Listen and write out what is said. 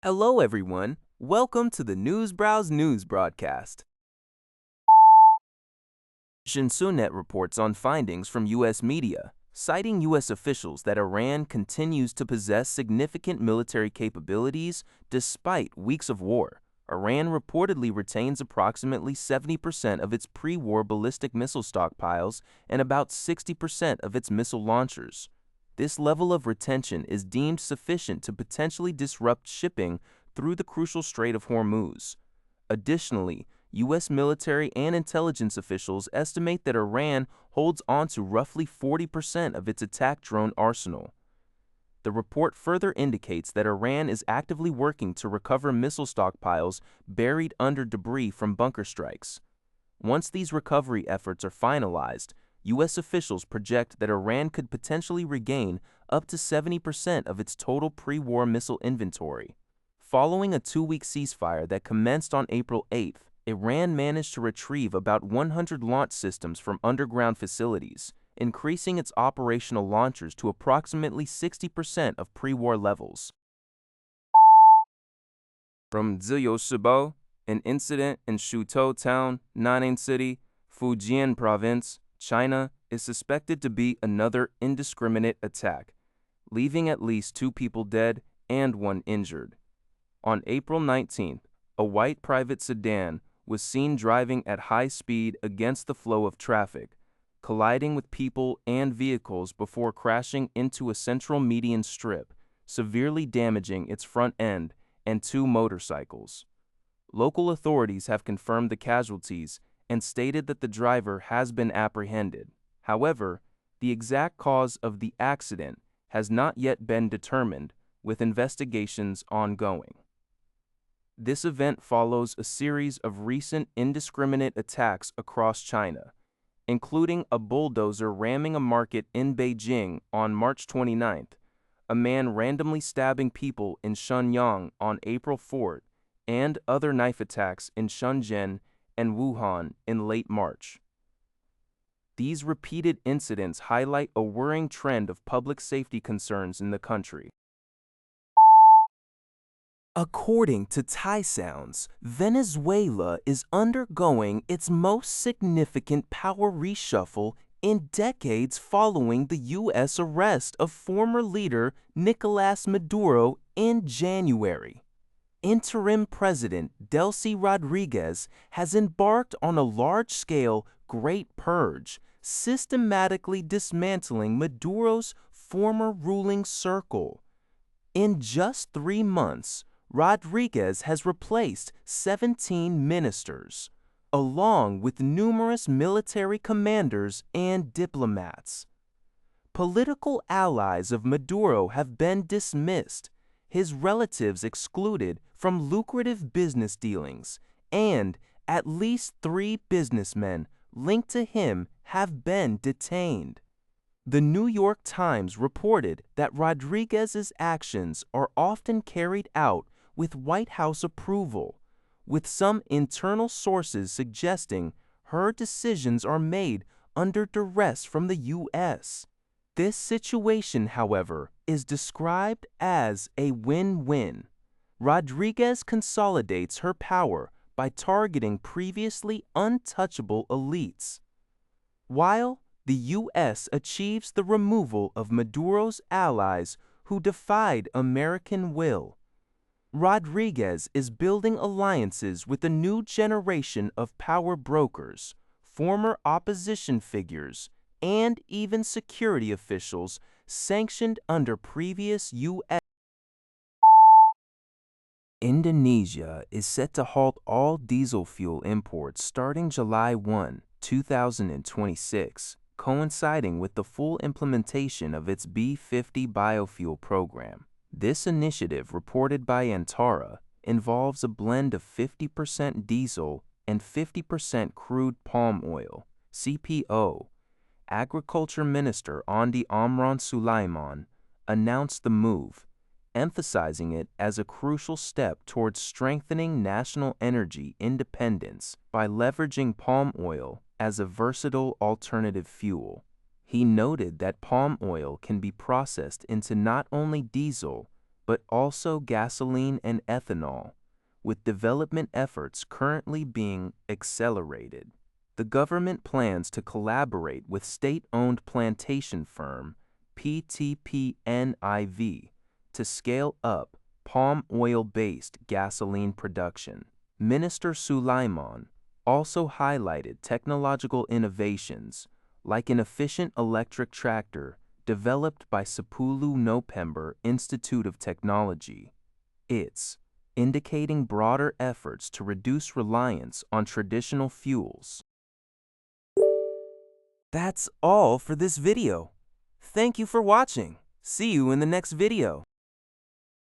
Hello, everyone. Welcome to the Newsbrowse News broadcast. Shinsunet reports on findings from U.S. media, citing U.S. officials that Iran continues to possess significant military capabilities despite weeks of war. Iran reportedly retains approximately 70% of its pre-war ballistic missile stockpiles and about 60% of its missile launchers. This level of retention is deemed sufficient to potentially disrupt shipping through the crucial Strait of Hormuz. Additionally, U.S. military and intelligence officials estimate that Iran holds on to roughly 40% of its attack drone arsenal. The report further indicates that Iran is actively working to recover missile stockpiles buried under debris from bunker strikes. Once these recovery efforts are finalized, U.S. officials project that Iran could potentially regain up to 70% of its total pre-war missile inventory. Following a two-week ceasefire that commenced on April 8th, Iran managed to retrieve about 100 launch systems from underground facilities, increasing its operational launchers to approximately 60% of pre-war levels. From Ziyou Shibo, an incident in Shutou Town, Nanning City, Fujian Province, China, is suspected to be another indiscriminate attack, leaving at least 2 people dead and 1 injured. On April 19th, a white private sedan was seen driving at high speed against the flow of traffic, colliding with people and vehicles before crashing into a central median strip, severely damaging its front end and 2 motorcycles. Local authorities have confirmed the casualties and stated that the driver has been apprehended. However, the exact cause of the accident has not yet been determined, with investigations ongoing. This event follows a series of recent indiscriminate attacks across China, including a bulldozer ramming a market in Beijing on March 29th, a man randomly stabbing people in Shenyang on April 4th, and other knife attacks in Shenzhen and Wuhan in late March. These repeated incidents highlight a worrying trend of public safety concerns in the country. According to Thai Sounds, Venezuela is undergoing its most significant power reshuffle in decades following the U.S. arrest of former leader Nicolás Maduro in January. Interim President Delcy Rodriguez has embarked on a large-scale Great Purge, systematically dismantling Maduro's former ruling circle. In just 3 months, Rodriguez has replaced 17 ministers, along with numerous military commanders and diplomats. Political allies of Maduro have been dismissed, his relatives excluded from lucrative business dealings, and at least 3 businessmen linked to him have been detained. The New York Times reported that Rodriguez's actions are often carried out with White House approval, with some internal sources suggesting her decisions are made under duress from the U.S. This situation, however, is described as a win-win. Rodriguez consolidates her power by targeting previously untouchable elites, while the U.S. achieves the removal of Maduro's allies who defied American will. Rodriguez is building alliances with a new generation of power brokers, former opposition figures, and even security officials sanctioned under previous U.S. Indonesia is set to halt all diesel fuel imports starting July 1, 2026, coinciding with the full implementation of its B50 biofuel program. This initiative, reported by Antara, involves a blend of 50% diesel and 50% crude palm oil, CPO. Agriculture Minister Andi Amran Sulaiman announced the move, emphasizing it as a crucial step towards strengthening national energy independence by leveraging palm oil as a versatile alternative fuel. He noted that palm oil can be processed into not only diesel, but also gasoline and ethanol, with development efforts currently being accelerated. The government plans to collaborate with state-owned plantation firm PTPNIV to scale up palm oil-based gasoline production. Minister Sulaiman also highlighted technological innovations like an efficient electric tractor developed by Sepuluh November Institute of Technology. It's indicating broader efforts to reduce reliance on traditional fuels. That's all for this video. Thank you for watching. See you in the next video.